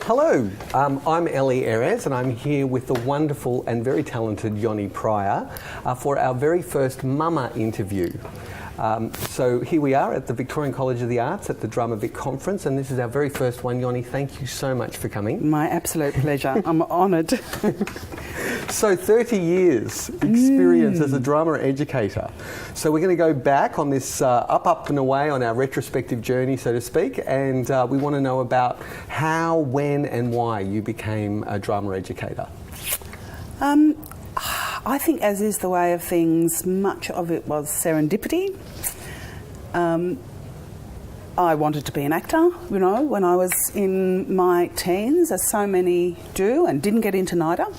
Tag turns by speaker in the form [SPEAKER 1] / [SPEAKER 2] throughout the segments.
[SPEAKER 1] Hello, I'm Eli Erez and I'm here with the wonderful and very talented Yoni Prior for our very first Mama interview. So here we are at the Victorian College of the Arts at the Drama Vic Conference, and this is our very first one. Yoni, thank you so much for coming.
[SPEAKER 2] My absolute pleasure. I'm honoured.
[SPEAKER 1] So 30 years experience as a drama educator. So we're going to go back on this up and away on our retrospective journey, so to speak, and we want to know about how, when and why you became a drama educator.
[SPEAKER 2] I think, as is the way of things, much of it was serendipity. I wanted to be an actor, you know, when I was in my teens, as so many do, and didn't get into NIDA.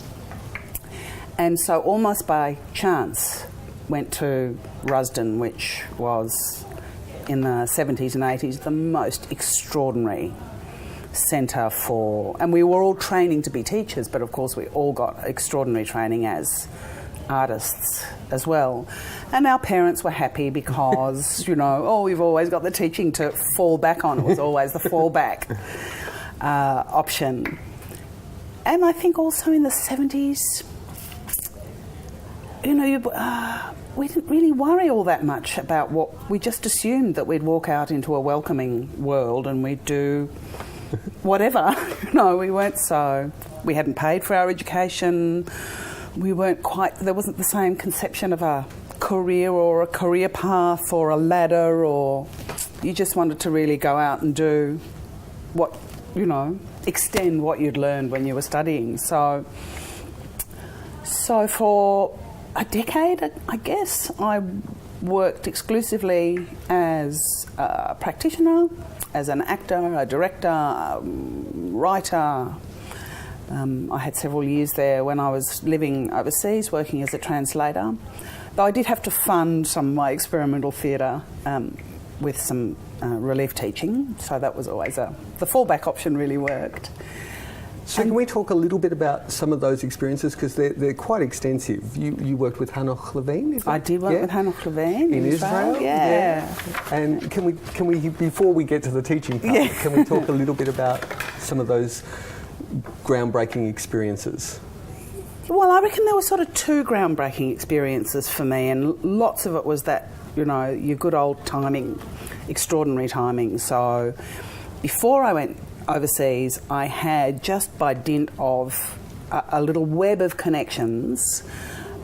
[SPEAKER 2] And so almost by chance went to Rusden, which was in the 70s and 80s the most extraordinary centre for, and we were all training to be teachers, but of course we all got extraordinary training as artists as well. And our parents were happy because, you know, oh, we've always got the teaching to fall back on. It was always the fallback option. And I think also in the 70s, you know, we didn't really worry all that much about what, we just assumed that we'd walk out into a welcoming world and we'd do whatever. No, we weren't so. We hadn't paid for our education. We weren't quite, there wasn't the same conception of a career or a career path or a ladder, or you just wanted to really go out and do what, you know, extend what you'd learned when you were studying. So for a decade, I guess, I worked exclusively as a practitioner, as an actor, a director, a writer. I had several years there when I was living overseas, working as a translator. Though I did have to fund some of my experimental theatre with some relief teaching, so that was always the fallback option really worked.
[SPEAKER 1] So can we talk a little bit about some of those experiences, because they're quite extensive. You worked with Hanoch Levine, is that?
[SPEAKER 2] I did work with Hanoch Levine
[SPEAKER 1] in Israel.
[SPEAKER 2] Yeah.
[SPEAKER 1] And can we before we get to the teaching part, can we talk a little bit about some of those groundbreaking experiences?
[SPEAKER 2] Well, I reckon there were sort of two groundbreaking experiences for me, and lots of it was that, you know, your good old timing, extraordinary timing. So before I went overseas, I had, just by dint of a little web of connections,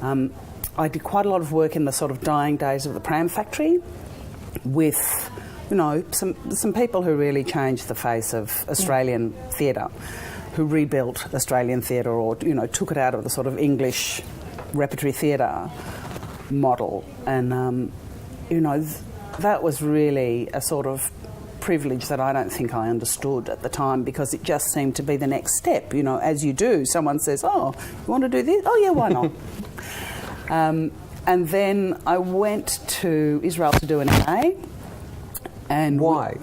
[SPEAKER 2] I did quite a lot of work in the sort of dying days of the pram factory with, you know, some people who really changed the face of Australian theatre, who rebuilt Australian theatre, or, you know, took it out of the sort of English repertory theatre model. And, you know, that was really a sort of privilege that I don't think I understood at the time, because it just seemed to be the next step. You know, as you do, someone says, oh, you want to do this? Oh yeah, why not? And then I went to Israel to do an MA. And
[SPEAKER 1] why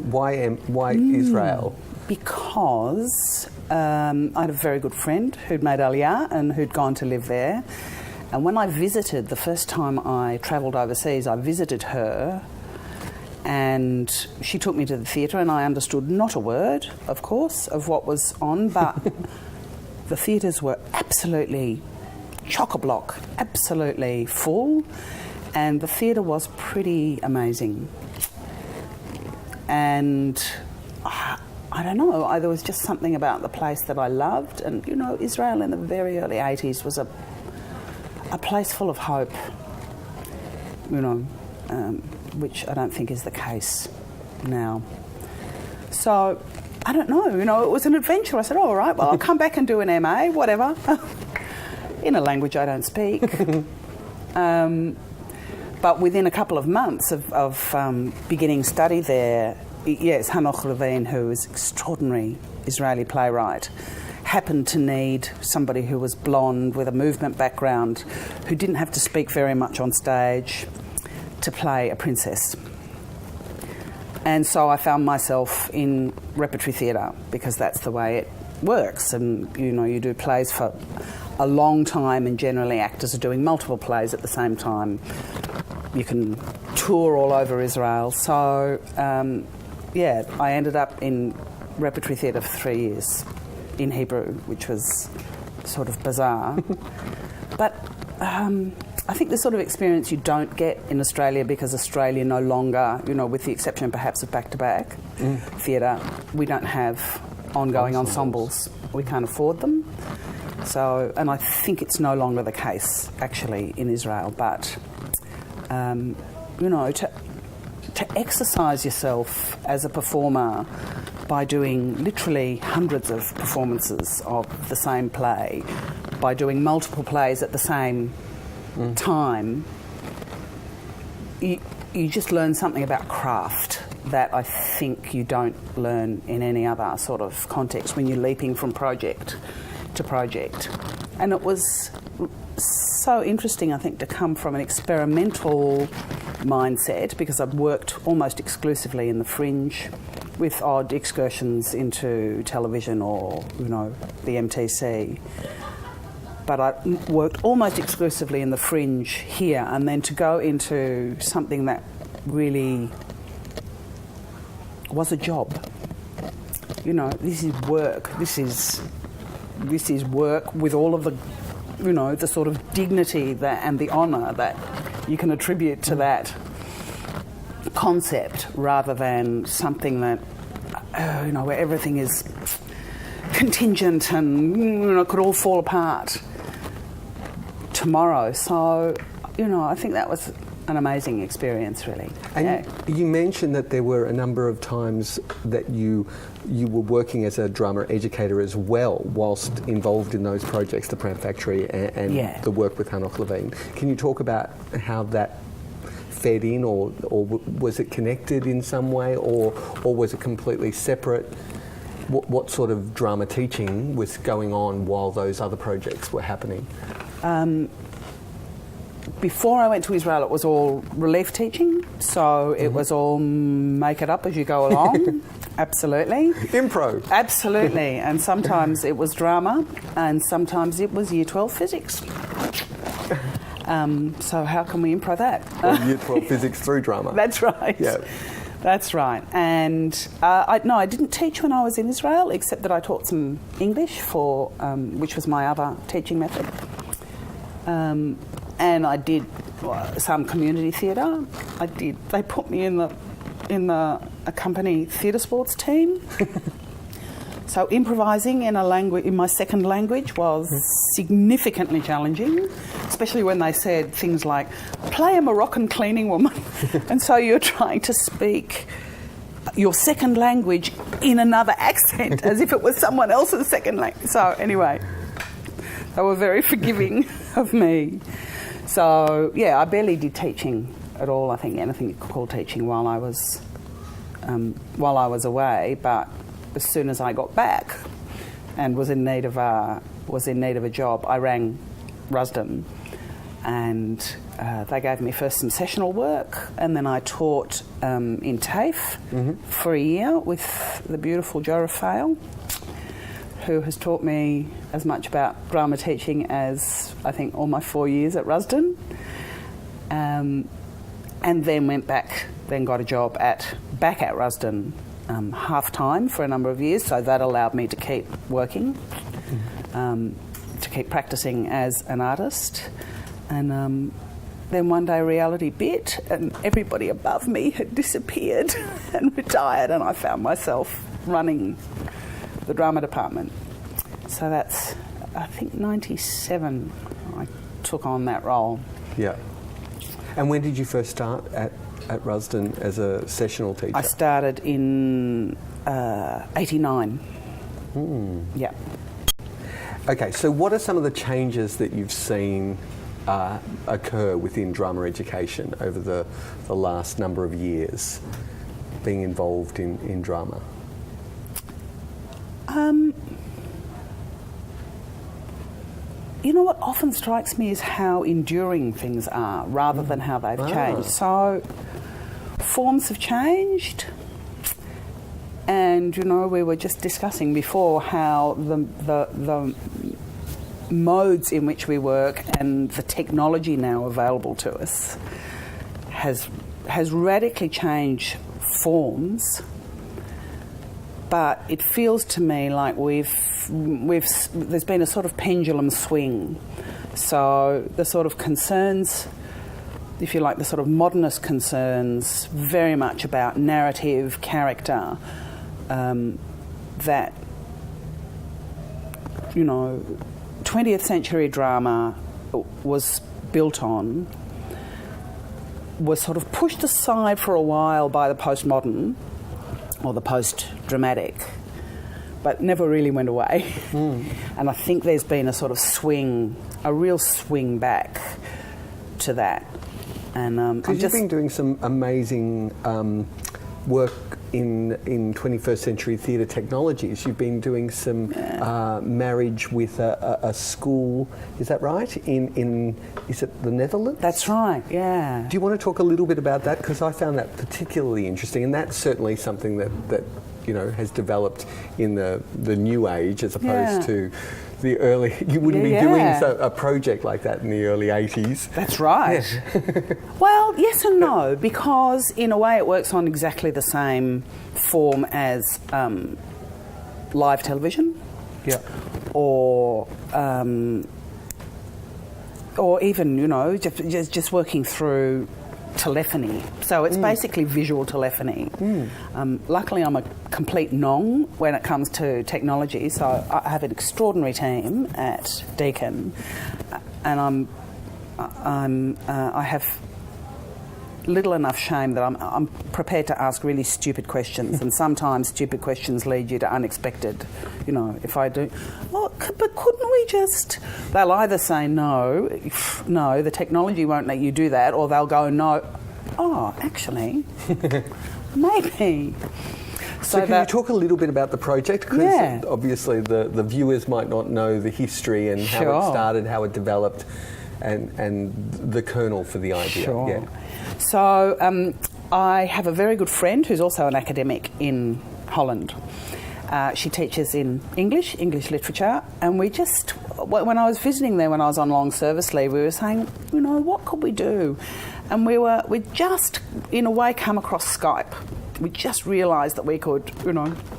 [SPEAKER 1] Israel?
[SPEAKER 2] Because I had a very good friend who'd made Aliyah and who'd gone to live there. And when I visited, the first time I travelled overseas, I visited her, and she took me to the theatre, and I understood not a word, of course, of what was on, but the theatres were absolutely chock-a-block, absolutely full, and the theatre was pretty amazing. And I don't know, there was just something about the place that I loved, and, you know, Israel in the very early 80s was a place full of hope, you know, which I don't think is the case now. So, I don't know, you know, it was an adventure. I said, all right, well, I'll come back and do an MA, whatever, in a language I don't speak. But within a couple of months of beginning study there, yes, Hanoch Levine, who is an extraordinary Israeli playwright, happened to need somebody who was blonde with a movement background, who didn't have to speak very much on stage, to play a princess. And so I found myself in repertory theatre, because that's the way it works. And, you know, you do plays for a long time, and generally actors are doing multiple plays at the same time. You can tour all over Israel. So, I ended up in repertory theatre for 3 years in Hebrew, which was sort of bizarre. But I think the sort of experience you don't get in Australia, because Australia no longer, with the exception perhaps of back-to-back theatre, we don't have ongoing ensembles. We can't afford them. So, and I think it's no longer the case actually in Israel. But to exercise yourself as a performer by doing literally hundreds of performances of the same play, by doing multiple plays at the same time, you just learn something about craft that I think you don't learn in any other sort of context when you're leaping from project to project. And it was so interesting, I think, to come from an experimental mindset, because I've worked almost exclusively in the fringe with odd excursions into television or, the MTC. But I worked almost exclusively in the fringe here, and then to go into something that really was a job. This is work. This is work with all of the, the sort of dignity and the honour that you can attribute to that concept, rather than something that, where everything is contingent and could all fall apart tomorrow. So, I think that was an amazing experience, really.
[SPEAKER 1] And you mentioned that there were a number of times that you were working as a drama educator as well, whilst involved in those projects, the Pram Factory and the work with Hanoch Levine. Can you talk about how that fed in, or was it connected in some way, or was it completely separate? What sort of drama teaching was going on while those other projects were happening?
[SPEAKER 2] Before I went to Israel, it was all relief teaching, so it was all make it up as you go along. Absolutely.
[SPEAKER 1] Improv.
[SPEAKER 2] Absolutely. And sometimes it was drama, and sometimes it was Year 12 physics. So how can we improv that?
[SPEAKER 1] Well, Year 12 physics through drama.
[SPEAKER 2] That's right.
[SPEAKER 1] Yeah.
[SPEAKER 2] That's right. And I didn't teach when I was in Israel, except that I taught some English which was my other teaching method. And I did some community theatre. They put me in the company theatre sports team. So improvising in my second language was significantly challenging, especially when they said things like, play a Moroccan cleaning woman. And so you're trying to speak your second language in another accent, as if it was someone else's second language. So anyway, they were very forgiving of me. So yeah, I barely did teaching at all. I think anything you could call teaching while I was away. But as soon as I got back and was in need of a job, I rang Rusden, and they gave me first some sessional work, and then I taught in TAFE for a year with the beautiful Jo Raphael, who has taught me as much about drama teaching as I think all my 4 years at Rusden, and then went back, then got a job back at Rusden half-time for a number of years, so that allowed me to keep working, to keep practising as an artist. And then one day reality bit, and everybody above me had disappeared and retired, and I found myself running the drama department. So that's, I think, 97 I took on that role.
[SPEAKER 1] Yeah. And when did you first start at Rusden as a sessional teacher?
[SPEAKER 2] I started in 89. Yeah.
[SPEAKER 1] Okay, so what are some of the changes that you've seen occur within drama education over the last number of years being involved in drama?
[SPEAKER 2] What often strikes me is how enduring things are rather than how they've changed. So forms have changed, and we were just discussing before how the modes in which we work and the technology now available to us has radically changed forms, but it feels to me like there's been a sort of pendulum swing. So the sort of concerns, if you like, the sort of modernist concerns, very much about narrative, character, that, 20th century drama was built on, was sort of pushed aside for a while by the postmodern or the post-dramatic, but never really went away. And I think there's been a sort of swing, a real swing back to that. And
[SPEAKER 1] because you've been doing some amazing work in 21st century theatre technologies. You've been doing some marriage with a school, is that right? Is it the Netherlands?
[SPEAKER 2] That's right, yeah.
[SPEAKER 1] Do you want to talk a little bit about that? Because I found that particularly interesting, and that's certainly something that has developed in the new age as opposed to the early... You wouldn't be doing a project like that in the early 80s.
[SPEAKER 2] That's right. Yeah. Well, yes and no, because in a way it works on exactly the same form as live television.
[SPEAKER 1] Yeah.
[SPEAKER 2] Or even, just working through telephony. So it's basically visual telephony. Luckily, I'm a complete nong when it comes to technology, so I have an extraordinary team at Deakin, and I have little enough shame that I'm prepared to ask really stupid questions, and sometimes stupid questions lead you to unexpected. If I do, but couldn't we just? They'll either say no, the technology won't let you do that, or they'll go no. Oh, actually, maybe.
[SPEAKER 1] So can you talk a little bit about the project? Because obviously the viewers might not know the history and how it started, how it developed, and the kernel for the idea.
[SPEAKER 2] Sure.
[SPEAKER 1] Yeah.
[SPEAKER 2] So I have a very good friend who's also an academic in Holland. She teaches in English literature, and we just, when I was visiting there when I was on long service leave, we were saying, what could we do? And we just, in a way, come across Skype. We just realised that we could,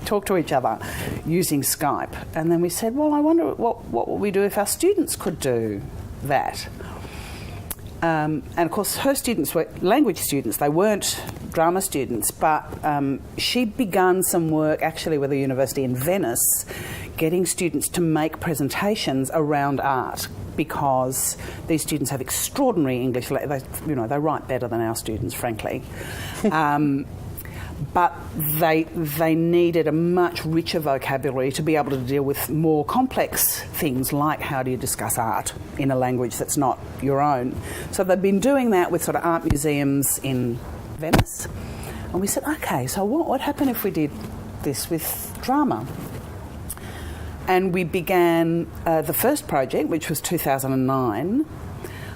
[SPEAKER 2] talk to each other using Skype. And then we said, well, I wonder what would we do if our students could do that? And of course, her students were language students. They weren't drama students, but she'd begun some work actually with a university in Venice, getting students to make presentations around art, because these students have extraordinary English. They write better than our students, frankly. But they needed a much richer vocabulary to be able to deal with more complex things, like how do you discuss art in a language that's not your own. So they've been doing that with sort of art museums in Venice. And we said, OK, so what would happen if we did this with drama? And we began the first project, which was 2009,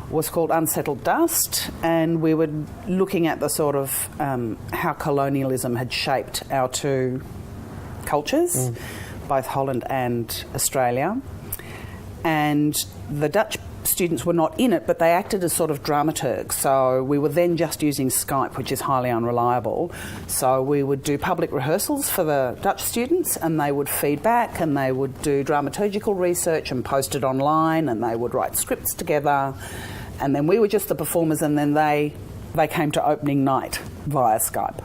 [SPEAKER 2] was called Unsettled Dust, and we were looking at the sort of how colonialism had shaped our two cultures, both Holland and Australia. And the Dutch students were not in it, but they acted as sort of dramaturgs. So we were then just using Skype, which is highly unreliable. So we would do public rehearsals for the Dutch students, and they would feed back, and they would do dramaturgical research and post it online, and they would write scripts together. And then we were just the performers, and then they came to opening night via Skype,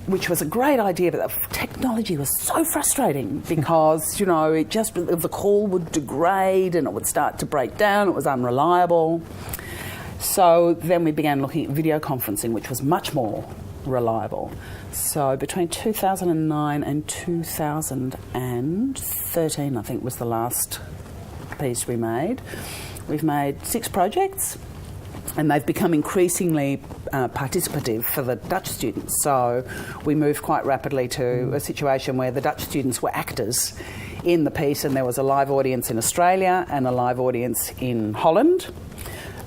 [SPEAKER 2] which was a great idea, but the technology was so frustrating because, the call would degrade and it would start to break down. It was unreliable. So then we began looking at video conferencing, which was much more reliable. So between 2009 and 2013, I think, was the last piece we made. We've made 6 projects, and they've become increasingly participative for the Dutch students. So we moved quite rapidly to a situation where the Dutch students were actors in the piece, and there was a live audience in Australia and a live audience in Holland.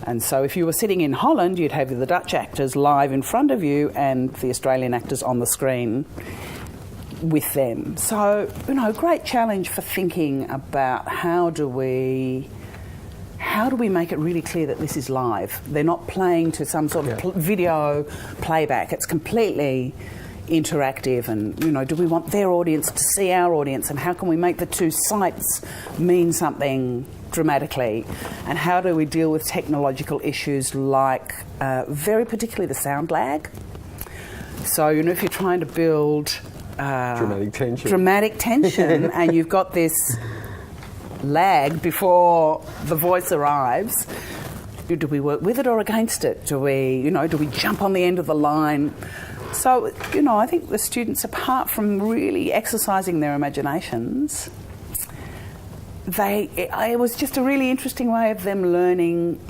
[SPEAKER 2] And so if you were sitting in Holland, you'd have the Dutch actors live in front of you and the Australian actors on the screen with them. So, great challenge for thinking about how do we make it really clear that this is live? They're not playing to some sort of video playback. It's completely, interactive, and do we want their audience to see our audience, and how can we make the two sites mean something dramatically, and how do we deal with technological issues like very particularly the sound lag. So if you're trying to build dramatic tension and you've got this lag before the voice arrives, do we work with it or against it? Do we jump on the end of the line? So, I think the students, apart from really exercising their imaginations, it was just a really interesting way of them learning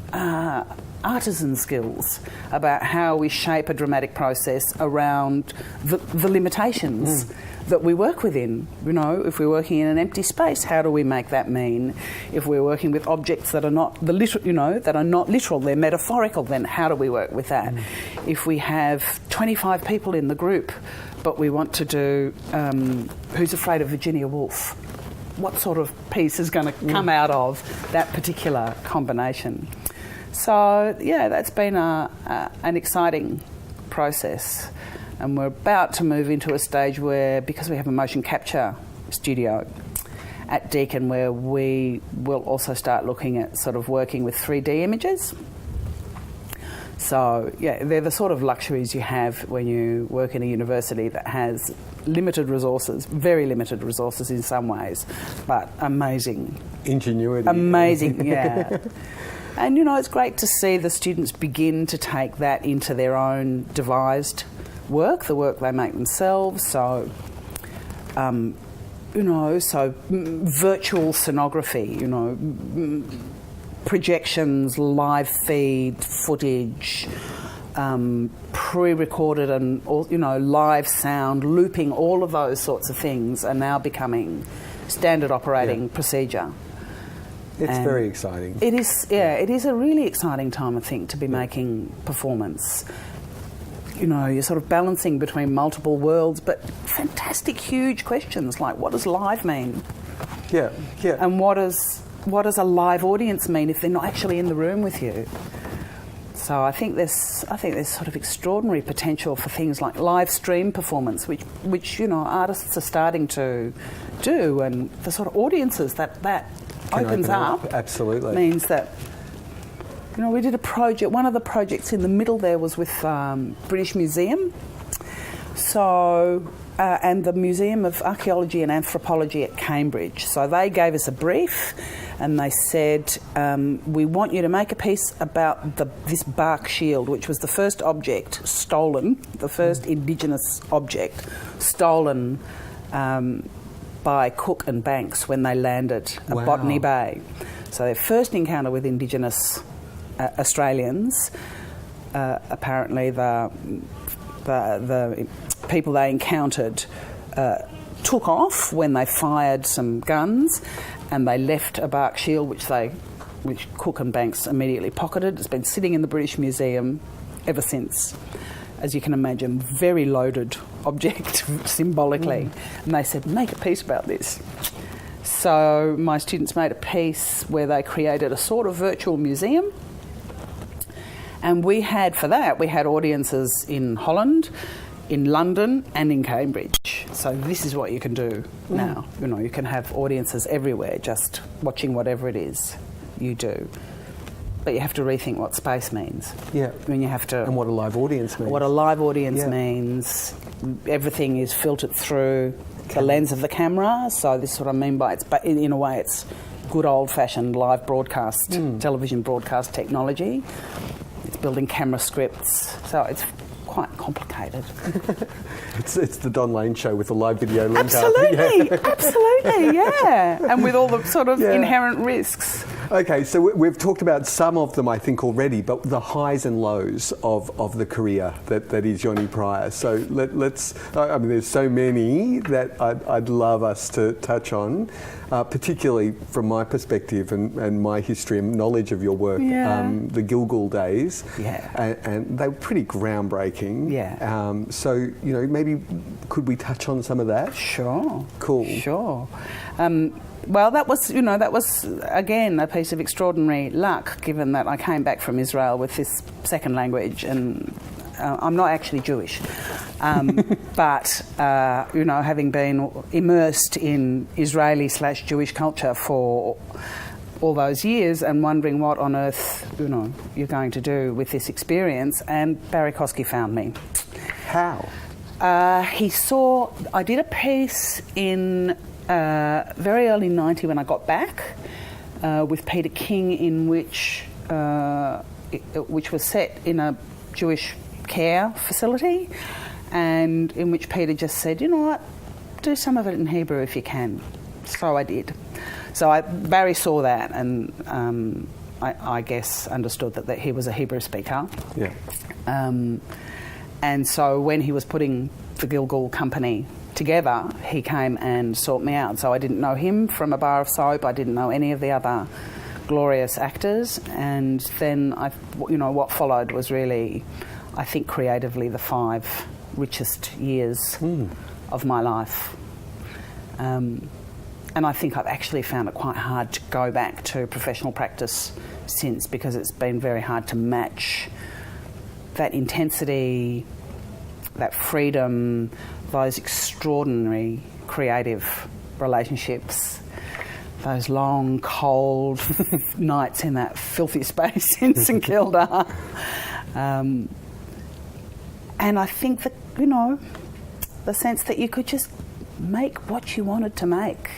[SPEAKER 2] artisan skills about how we shape a dramatic process around the limitations that we work within. If we're working in an empty space, how do we make that mean? If we're working with objects that are not that are not literal, they're metaphorical, then how do we work with that? If we have 25 people in the group, but we want to do Who's Afraid of Virginia Woolf, what sort of piece is going to come out of that particular combination? So, that's been an exciting process. And we're about to move into a stage where, because we have a motion capture studio at Deakin, where we will also start looking at sort of working with 3D images. So, they're the sort of luxuries you have when you work in a university that has limited resources, very limited resources in some ways, but amazing.
[SPEAKER 1] Ingenuity.
[SPEAKER 2] Amazing, yeah. And, it's great to see the students begin to take that into their own devised work, the work they make themselves. So, virtual scenography, projections, live feed, footage, pre-recorded and, live sound, looping, all of those sorts of things are now becoming standard operating procedure.
[SPEAKER 1] It's very exciting.
[SPEAKER 2] It is, it is a really exciting time, I think, to be making performance. You're sort of balancing between multiple worlds, but fantastic, huge questions like, what does live mean?
[SPEAKER 1] Yeah.
[SPEAKER 2] And what does a live audience mean if they're not actually in the room with you? So I think there's sort of extraordinary potential for things like live stream performance, which artists are starting to do, and the sort of audiences that opens up.
[SPEAKER 1] Absolutely.
[SPEAKER 2] Means that, we did a project. One of the projects in the middle there was with British Museum. So, and the Museum of Archaeology and Anthropology at Cambridge. So they gave us a brief, and they said, we want you to make a piece about this bark shield, which was the first object stolen, the first Indigenous object stolen by Cook and Banks when they landed at Botany Bay. So their first encounter with Indigenous Australians, apparently the people they encountered took off when they fired some guns, and they left a bark shield which Cook and Banks immediately pocketed. It's been sitting in the British Museum ever since. As you can imagine, very loaded object symbolically. And they said, make a piece about this. So my students made a piece where they created a sort of virtual museum. And we had audiences in Holland, in London and in Cambridge. So this is what you can do now. You can have audiences everywhere just watching whatever it is you do. But you have to rethink what space means.
[SPEAKER 1] Yeah.
[SPEAKER 2] You have to...
[SPEAKER 1] And what a live audience means.
[SPEAKER 2] What a live audience means. Everything is filtered through the lens of the camera. So this is what I mean by in a way, it's good old-fashioned live broadcast, television broadcast technology. It's building camera scripts. So it's quite complicated.
[SPEAKER 1] It's the Don Lane show with the live video link.
[SPEAKER 2] Absolutely, and with all the sort of inherent risks.
[SPEAKER 1] Okay, so we've talked about some of them, I think, already, but the highs and lows of the career that is Yoni Prior. So let's. There's so many that I'd love us to touch on, particularly from my perspective and my history and knowledge of your work. The Gilgal days, and they were pretty groundbreaking. So maybe could we touch on some of that?
[SPEAKER 2] Sure.
[SPEAKER 1] Cool.
[SPEAKER 2] Sure. Well, that was again a piece of extraordinary luck, given that I came back from Israel with this second language, and I'm not actually Jewish, But, having been immersed in Israeli/Jewish culture for all those years and wondering what on earth, you're going to do with this experience, and Barry Kosky found me.
[SPEAKER 1] How?
[SPEAKER 2] He saw... I did a piece in very early 90 when I got back with Peter King, in which was set in a Jewish care facility, and in which Peter just said, you know what, do some of it in Hebrew if you can. So I did. So Barry saw that, and I guess understood that he was a Hebrew speaker.
[SPEAKER 1] Yeah.
[SPEAKER 2] And so when he was putting the Gilgal company together, he came and sought me out. So I didn't know him from a bar of soap. I didn't know any of the other glorious actors. And then what followed was really, I think, creatively the 5 richest years of my life. And I think I've actually found it quite hard to go back to professional practice since, because it's been very hard to match that intensity, that freedom, those extraordinary creative relationships, those long, cold nights in that filthy space in St Kilda. And I think that, the sense that you could just make what you wanted to make.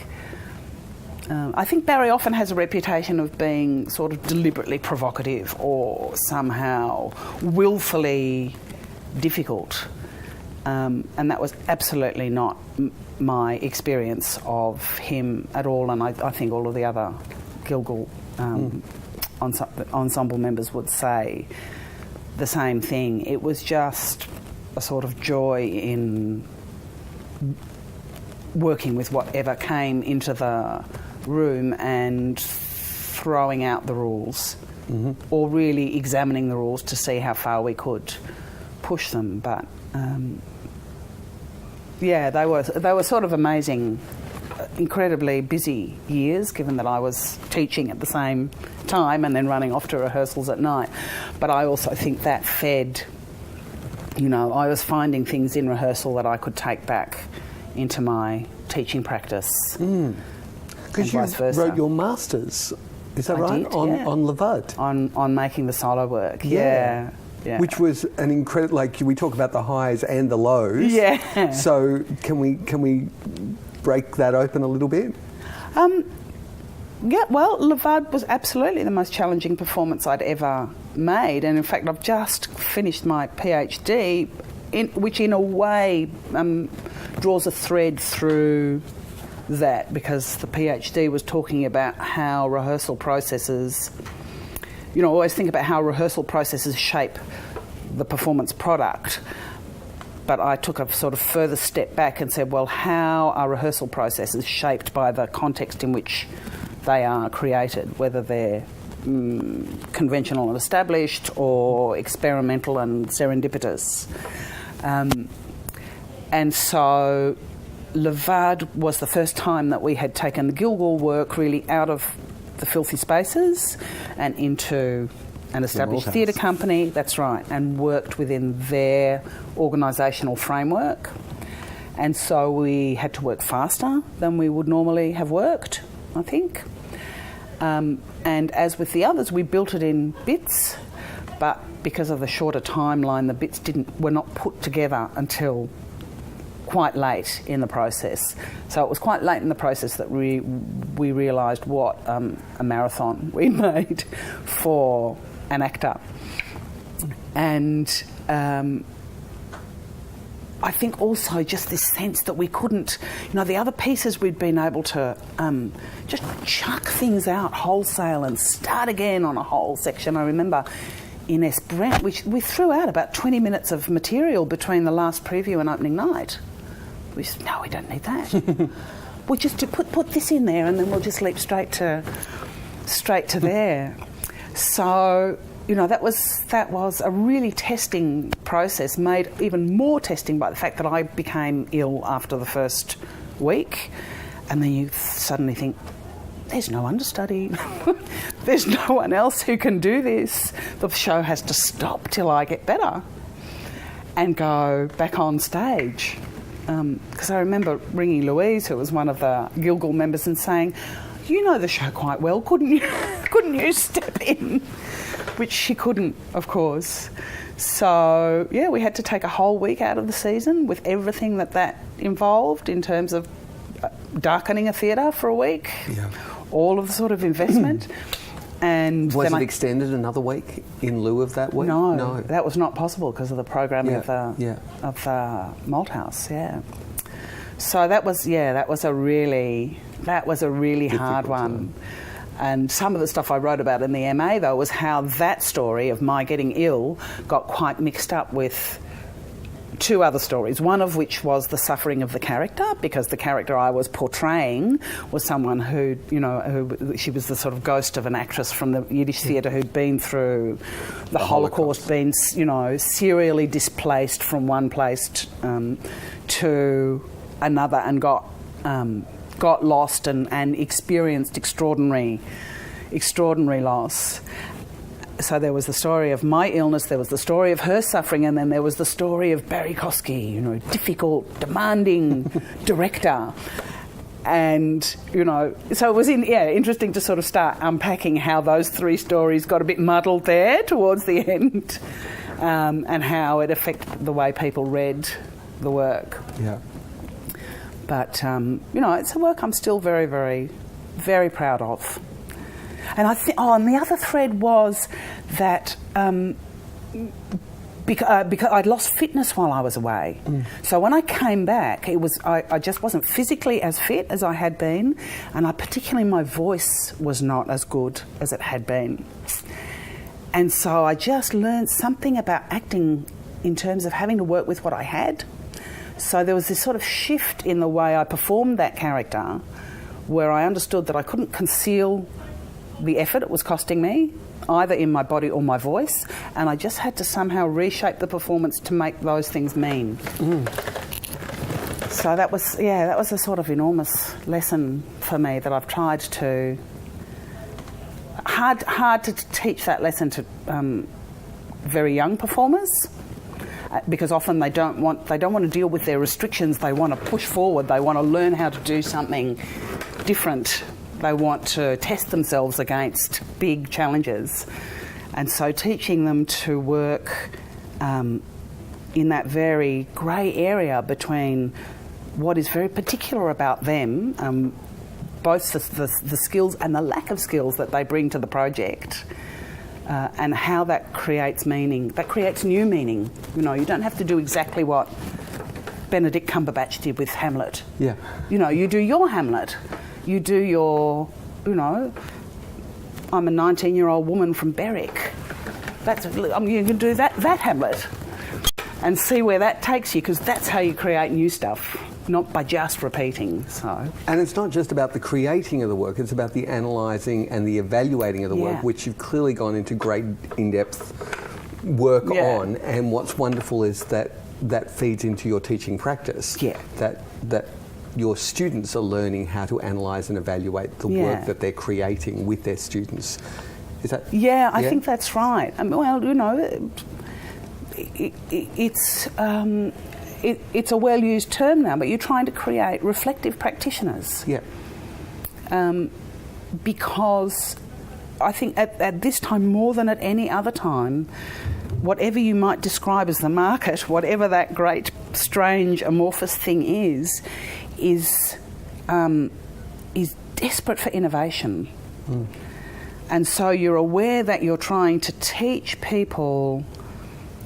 [SPEAKER 2] I think Barry often has a reputation of being sort of deliberately provocative or somehow willfully difficult. And that was absolutely not my experience of him at all, and I think all of the other Gilgal ensemble members would say the same thing. It was just a sort of joy in working with whatever came into the room and throwing out the rules, or really examining the rules to see how far we could push them. But they were sort of amazing, incredibly busy years, given that I was teaching at the same time and then running off to rehearsals at night. But I also think that fed, I was finding things in rehearsal that I could take back into my teaching practice.
[SPEAKER 1] Because you wrote your masters, is that right?
[SPEAKER 2] Did,
[SPEAKER 1] on Levad.
[SPEAKER 2] On making the solo work, yeah.
[SPEAKER 1] Which was an incredible, we talk about the highs and the lows.
[SPEAKER 2] Yeah.
[SPEAKER 1] So can we break that open a little bit?
[SPEAKER 2] Levad was absolutely the most challenging performance I'd ever made, and in fact I've just finished my PhD, which in a way draws a thread through that, because the PhD was talking about how rehearsal processes, always think about how rehearsal processes shape the performance product. But I took a sort of further step back and said, well, how are rehearsal processes shaped by the context in which they are created, whether they're conventional and established or experimental and serendipitous. And so Levad was the first time that we had taken the Gilgal work really out of the filthy spaces and into an established theatre company, that's right, and worked within their organisational framework. And so we had to work faster than we would normally have worked, I think. And as with the others, we built it in bits, but because of the shorter timeline, the bits were not put together until quite late in the process. So it was quite late in the process that we realised what a marathon we made for an actor. And I think also just this sense that we couldn't, the other pieces we'd been able to just chuck things out wholesale and start again on a whole section. I remember in Esperanto, we threw out about 20 minutes of material between the last preview and opening night. We said, no, we don't need that. We'll just put this in there, and then we'll just leap straight to there. So, that was a really testing process, made even more testing by the fact that I became ill after the first week, and then you suddenly think, there's no understudy. There's no one else who can do this. The show has to stop till I get better. and go back on stage. Because I remember ringing Louise, who was one of the Gilgal members, and saying, "You know the show quite well, couldn't you? Couldn't you step in?" Which she couldn't, of course. So, yeah, we had to take a whole week out of the season with everything that involved in terms of darkening a theatre for a week, all of the sort of investment. And
[SPEAKER 1] was it extended another week in lieu of that week?
[SPEAKER 2] No, that was not possible because of the programming of the Malthouse. Yeah, so that was a really hard one. And some of the stuff I wrote about in the MA though was how that story of my getting ill got quite mixed up with two other stories, one of which was the suffering of the character, because the character I was portraying was someone who she was the sort of ghost of an actress from the Yiddish theatre who'd been through the Holocaust, been, serially displaced from one place to another, and got lost and experienced extraordinary loss. So there was the story of my illness, there was the story of her suffering, and then there was the story of Barry Kosky, difficult, demanding director. And, so it was interesting to sort of start unpacking how those three stories got a bit muddled there towards the end, and how it affected the way people read the work.
[SPEAKER 1] Yeah.
[SPEAKER 2] But, it's a work I'm still very, very, very proud of. And and the other thread was that because I'd lost fitness while I was away. So when I came back, I just wasn't physically as fit as I had been, and particularly my voice was not as good as it had been. And so I just learned something about acting in terms of having to work with what I had. So there was this sort of shift in the way I performed that character, where I understood that I couldn't conceal the effort it was costing me, either in my body or my voice, and I just had to somehow reshape the performance to make those things mean. So that was a sort of enormous lesson for me that I've tried to... Hard to teach that lesson to very young performers, because often they don't want to deal with their restrictions. They want to push forward. They want to learn how to do something different. They want to test themselves against big challenges. And so teaching them to work in that very grey area between what is very particular about them, both the skills and the lack of skills that they bring to the project, and how that creates meaning. That creates new meaning. You don't have to do exactly what Benedict Cumberbatch did with Hamlet.
[SPEAKER 1] Yeah.
[SPEAKER 2] You do your Hamlet. You do your, I'm a 19-year-old woman from Berwick. You can do that Hamlet and see where that takes you, because that's how you create new stuff, not by just repeating. So. And
[SPEAKER 1] it's not just about the creating of the work, it's about the analysing and the evaluating of the work, which you've clearly gone into great in-depth work on. And what's wonderful is that feeds into your teaching practice. Yeah. That your students are learning how to analyse and evaluate the work that they're creating with their students. Is that? Yeah, I think that's right. It's a well-used term now, but you're trying to create reflective practitioners. Yeah. Because I think at this time, more than at any other time, whatever you might describe as the market, whatever that great, strange, amorphous thing is desperate for innovation. And so you're aware that you're trying to teach people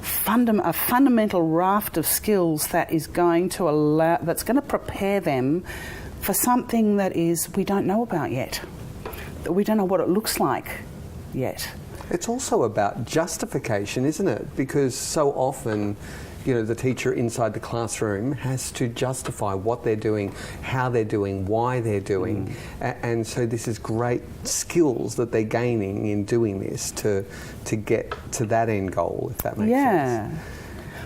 [SPEAKER 1] a fundamental raft of skills that's going to prepare them for something that we don't know about yet, that we don't know what it looks like yet. It's also about justification, isn't it? Because so often, the teacher inside the classroom has to justify what they're doing, how they're doing, why they're doing. And so this is great skills that they're gaining in doing this to get to that end goal, if that makes sense.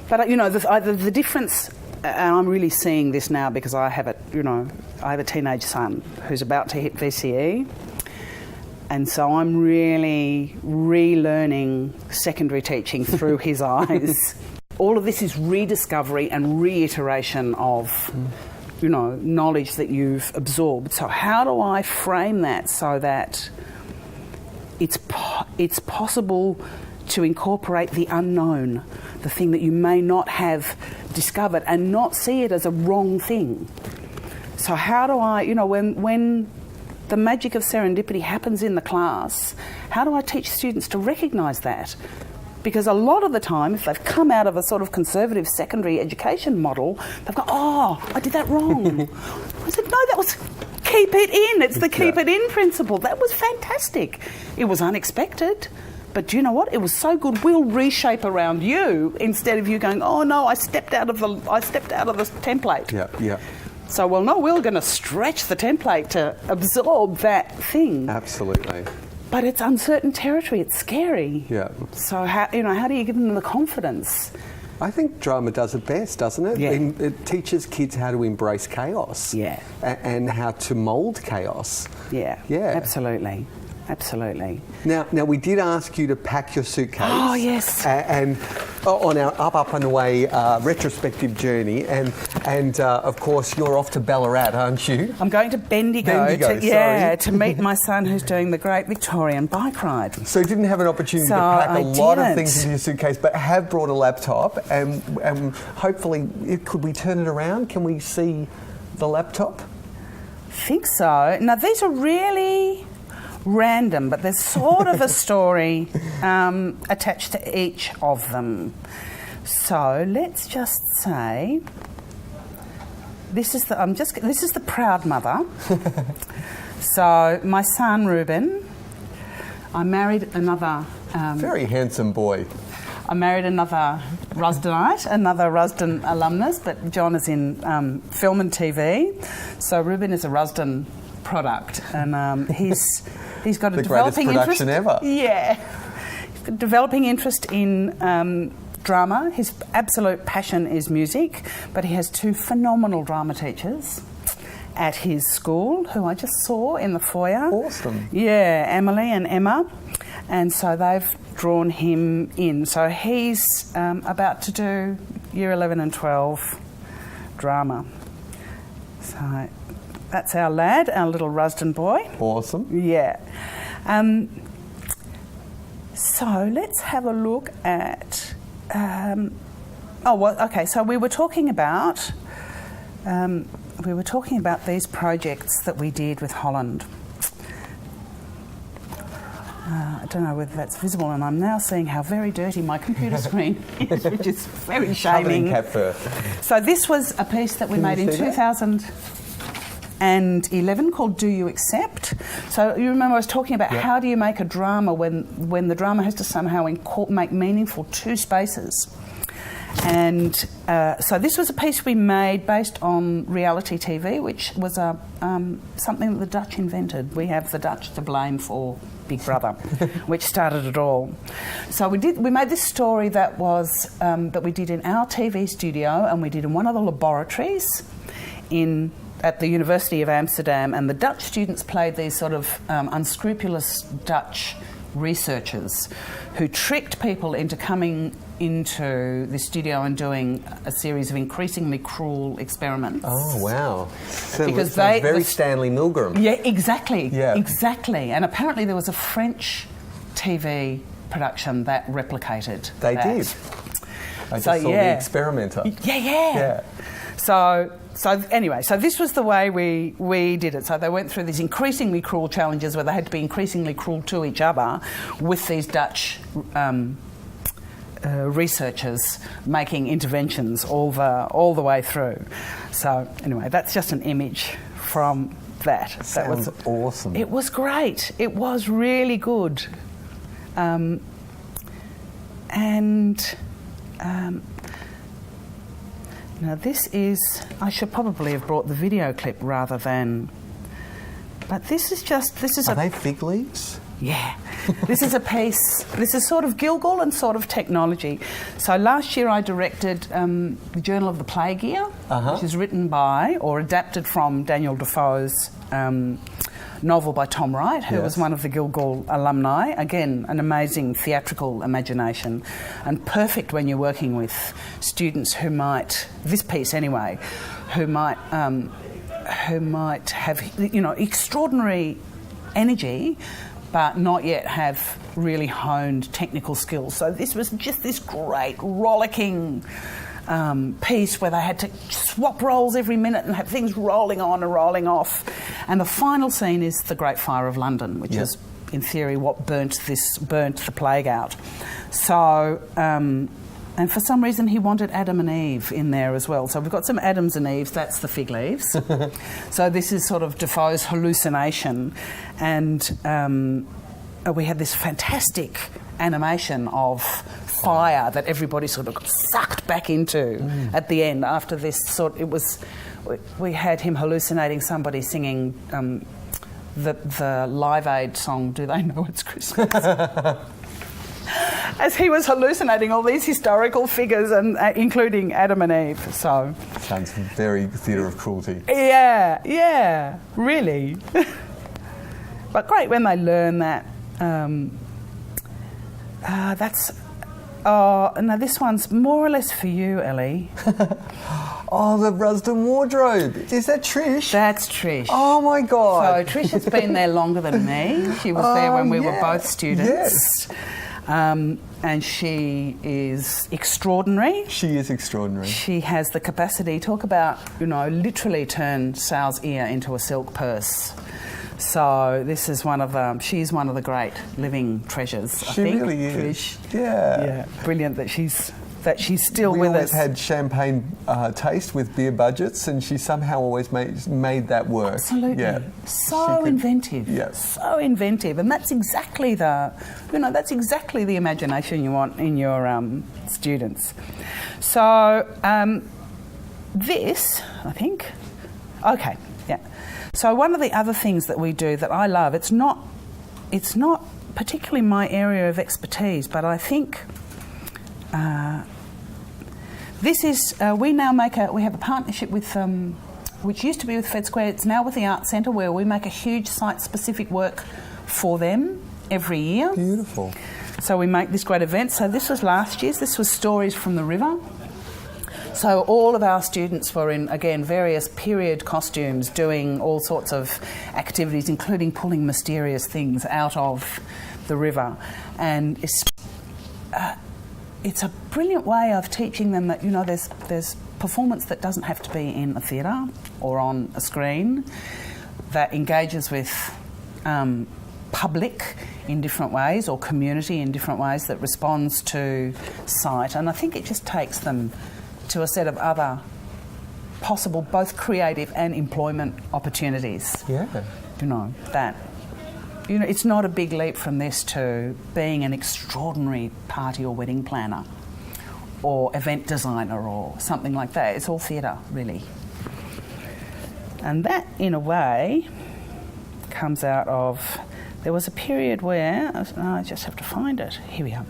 [SPEAKER 2] But, the difference, and I'm really seeing this now because I have a teenage son who's about to hit VCE. And so I'm really relearning secondary teaching through his eyes. all of this is rediscovery and reiteration of, knowledge that you've absorbed. So how do I frame that so that it's possible to incorporate the unknown, the thing that you may not have discovered, and not see it as a wrong thing? So how do I, when the magic of serendipity happens in the class, how do I teach students to recognise that? Because a lot of the time, if they've come out of a sort of conservative secondary education model, they've gone, oh, I did that wrong. I said, no, that was keep it in. It's the keep it in principle. That was fantastic. It was unexpected. But do you know what? It was so good. We'll reshape around you instead of you going, oh no, I stepped out of the template.
[SPEAKER 1] Yeah.
[SPEAKER 2] So, well, no, we're going to stretch the template to absorb that thing.
[SPEAKER 1] Absolutely.
[SPEAKER 2] But it's uncertain territory. It's scary.
[SPEAKER 1] Yeah.
[SPEAKER 2] So how do you give them the confidence?
[SPEAKER 1] I think drama does it best, doesn't it?
[SPEAKER 2] Yeah.
[SPEAKER 1] It teaches kids how to embrace chaos.
[SPEAKER 2] Yeah.
[SPEAKER 1] And how to mould chaos.
[SPEAKER 2] Yeah.
[SPEAKER 1] Yeah.
[SPEAKER 2] Absolutely.
[SPEAKER 1] Now we did ask you to pack your suitcase.
[SPEAKER 2] Oh, yes.
[SPEAKER 1] And on our up and away retrospective journey, and of course you're off to Ballarat, aren't you?
[SPEAKER 2] I'm going to Bendigo to meet my son who's doing the Great Victorian Bike Ride.
[SPEAKER 1] So you didn't have an opportunity to pack a lot of things into your suitcase, but have brought a laptop, and hopefully, could we turn it around? Can we see the laptop?
[SPEAKER 2] I think so. Now these are really random, but there's sort of a story attached to each of them. So let's just say this is the proud mother. So my son Ruben, I married another
[SPEAKER 1] very handsome boy.
[SPEAKER 2] I married another Rusdenite, another Rusden alumnus, but John is in film and TV. So Ruben is a Rusden product, and he's got a developing interest.
[SPEAKER 1] The greatest production ever.
[SPEAKER 2] Yeah, developing interest in drama. His absolute passion is music, but he has two phenomenal drama teachers at his school who I just saw in the foyer.
[SPEAKER 1] Awesome.
[SPEAKER 2] Yeah, Emily and Emma, and so they've drawn him in. So he's about to do Year 11 and 12 drama. So that's our lad, our little Rusden boy.
[SPEAKER 1] Awesome.
[SPEAKER 2] Yeah. So let's have a look at... So we were talking about these projects that we did with Holland. I don't know whether that's visible, and I'm now seeing how very dirty my computer screen is, which is very shaming. So this was a piece that we made in 2011 called Do You Accept? So you remember I was talking about how do you make a drama when the drama has to somehow make meaningful two spaces. And so this was a piece we made based on reality TV, which was something that the Dutch invented. We have the Dutch to blame for Big Brother, which started it all. So we made this story that was that we did in our TV studio, and we did in one of the laboratories at the University of Amsterdam, and the Dutch students played these sort of unscrupulous Dutch researchers who tricked people into coming into the studio and doing a series of increasingly cruel experiments.
[SPEAKER 1] Oh, wow. So
[SPEAKER 2] because
[SPEAKER 1] very Stanley Milgram.
[SPEAKER 2] Yeah, exactly.
[SPEAKER 1] Yeah.
[SPEAKER 2] Exactly. And apparently there was a French TV production that replicated
[SPEAKER 1] They
[SPEAKER 2] that.
[SPEAKER 1] did. I just saw The Experimenter.
[SPEAKER 2] Yeah. So anyway, so this was the way we did it. So they went through these increasingly cruel challenges where they had to be increasingly cruel to each other with these Dutch researchers making interventions all the way through. So anyway, that's just an image from that.
[SPEAKER 1] Sounds
[SPEAKER 2] that was
[SPEAKER 1] awesome.
[SPEAKER 2] It was great. It was really good. Now this is... I should probably have brought the video clip rather than... But this is
[SPEAKER 1] Are they fig leaves?
[SPEAKER 2] Yeah. This is a piece... This is sort of Gilgal and sort of technology. So last year I directed the Journal of the Plague Year, which is written by or adapted from Daniel Defoe's novel by Tom Wright, who was one of the Guildhall alumni. Again, an amazing theatrical imagination, and perfect when you're working with students who might, this piece anyway, who might have, you know, extraordinary energy, but not yet have really honed technical skills. So this was just this great rollicking piece where they had to swap roles every minute and have things rolling on and rolling off. And the final scene is the Great Fire of London, which is, in theory, what burnt the plague out. So, and for some reason he wanted Adam and Eve in there as well. So we've got some Adams and Eves, that's the fig leaves. So this is sort of Defoe's hallucination. And we had this fantastic animation of fire that everybody sort of got sucked back into at the end after this we had him hallucinating somebody singing the Live Aid song, Do They Know It's Christmas? As he was hallucinating all these historical figures, and including Adam and Eve. So
[SPEAKER 3] sounds very theatre of cruelty.
[SPEAKER 2] Yeah, really. But great when they learn that. Now this one's more or less for you, Ellie.
[SPEAKER 3] Oh, the Rusden wardrobe. Is that Trish?
[SPEAKER 2] That's Trish.
[SPEAKER 3] Oh, my God.
[SPEAKER 2] So Trish has been there longer than me. She was there when we were both students.
[SPEAKER 3] Yes.
[SPEAKER 2] And she is extraordinary.
[SPEAKER 3] She is extraordinary.
[SPEAKER 2] She has the capacity, talk about, you know, literally turn Sal's ear into a silk purse. So this is she's one of the great living treasures, I think.
[SPEAKER 3] She really is.
[SPEAKER 2] Trish.
[SPEAKER 3] Yeah.
[SPEAKER 2] Brilliant that she's still
[SPEAKER 3] we
[SPEAKER 2] with
[SPEAKER 3] always
[SPEAKER 2] us.
[SPEAKER 3] had champagne taste with beer budgets, and she somehow always made that work.
[SPEAKER 2] Absolutely.
[SPEAKER 3] Yeah.
[SPEAKER 2] So inventive.
[SPEAKER 3] Yeah.
[SPEAKER 2] So inventive. And that's exactly the imagination you want in your students. So this, I think, okay, yeah. So one of the other things that we do that I love, it's not particularly my area of expertise, but I think this is, we have a partnership with, which used to be with Fed Square, it's now with the Arts Centre, where we make a huge site-specific work for them every year.
[SPEAKER 3] Beautiful.
[SPEAKER 2] So we make this great event. So this was last year's, this was Stories from the River. So all of our students were in, again, various period costumes, doing all sorts of activities, including pulling mysterious things out of the river. And it's a brilliant way of teaching them that, you know, there's performance that doesn't have to be in a theatre or on a screen, that engages with public in different ways, or community in different ways, that responds to sight. And I think it just takes them to a set of other possible, both creative and employment opportunities.
[SPEAKER 3] Yeah.
[SPEAKER 2] You know, it's not a big leap from this to being an extraordinary party or wedding planner or event designer or something like that. It's all theatre, really. And that, in a way, comes out of... There was a period where... I just have to find it. Here we are.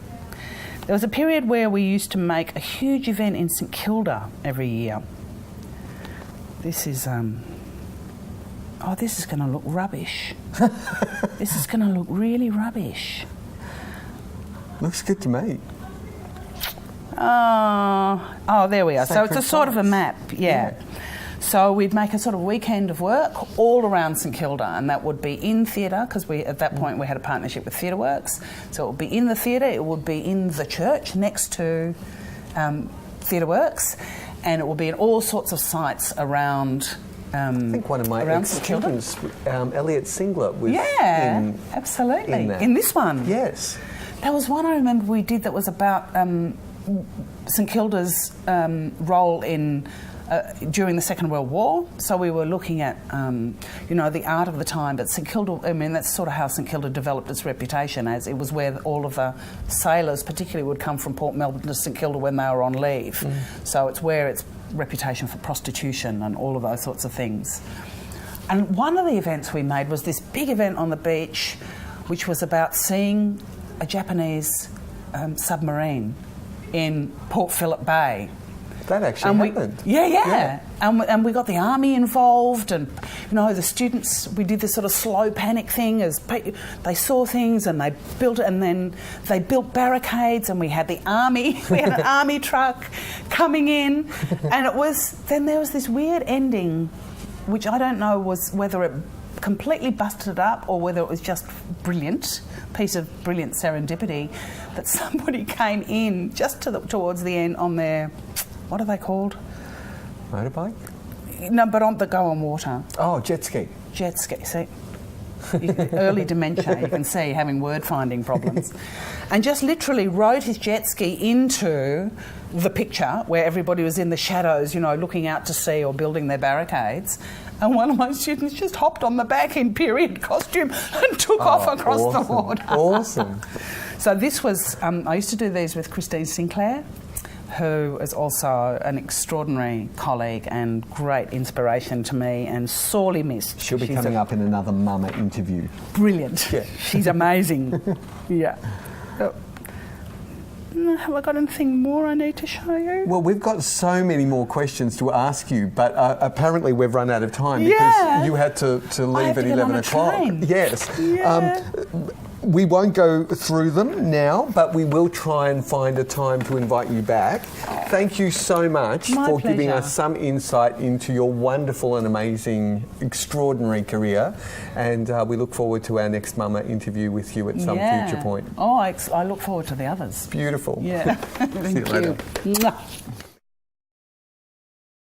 [SPEAKER 2] There was a period where we used to make a huge event in St Kilda every year. This is... this is going to look rubbish. This is going to look really rubbish.
[SPEAKER 3] Looks good to me.
[SPEAKER 2] There we are. So it's a sort of a map, yeah. So we'd make a sort of weekend of work all around St Kilda, and that would be in theatre, because at that point we had a partnership with Theatre Works. So it would be in the theatre, it would be in the church next to Theatre Works, and it would be in all sorts of sites around...
[SPEAKER 1] I think one of my ex-students, Elliot Singler, was
[SPEAKER 2] absolutely.
[SPEAKER 1] in
[SPEAKER 2] this one.
[SPEAKER 1] Yes.
[SPEAKER 2] There was one I remember we did that was about St Kilda's role in... during the Second World War. So we were looking at, the art of the time. But St Kilda, that's sort of how St Kilda developed its reputation, as it was where all of the sailors particularly would come from Port Melbourne to St Kilda when they were on leave. So it's where its reputation for prostitution and all of those sorts of things. And one of the events we made was this big event on the beach, which was about seeing a Japanese submarine in Port Phillip Bay.
[SPEAKER 3] That actually happened.
[SPEAKER 2] Yeah. And we got the army involved, and the students. We did this sort of slow panic thing as they saw things and they built it, and then they built barricades, and we had the army. We had an army truck coming in, and then there was this weird ending, which I don't know whether it completely busted it up or whether it was just piece of brilliant serendipity, that somebody came in just towards the end on their, what are they called?
[SPEAKER 3] Motorbike?
[SPEAKER 2] No, but that go on water.
[SPEAKER 3] Oh, jet ski.
[SPEAKER 2] Jet ski, see? Early dementia, you can see, having word-finding problems. And just literally rode his jet ski into the picture where everybody was in the shadows, looking out to sea or building their barricades. And one of my students just hopped on the back in period costume and took off across the water.
[SPEAKER 3] Awesome.
[SPEAKER 2] So this was, I used to do these with Christine Sinclair, who is also an extraordinary colleague and great inspiration to me and sorely missed.
[SPEAKER 3] She'll be coming up in another Mama interview.
[SPEAKER 2] Brilliant. Yeah. She's amazing. Yeah. Have I got anything more I need to show you?
[SPEAKER 3] Well, we've got so many more questions to ask you, but apparently we've run out of time because you had to leave at 11 o'clock. Yes.
[SPEAKER 2] Yeah.
[SPEAKER 3] We won't go through them now, but we will try and find a time to invite you back. Thank you so much for giving us some insight into your wonderful and amazing, extraordinary career. And we look forward to our next Mama interview with you at some future point.
[SPEAKER 2] Oh, I look forward to the others.
[SPEAKER 3] Beautiful.
[SPEAKER 2] Yeah.
[SPEAKER 3] See you later.
[SPEAKER 2] Mwah.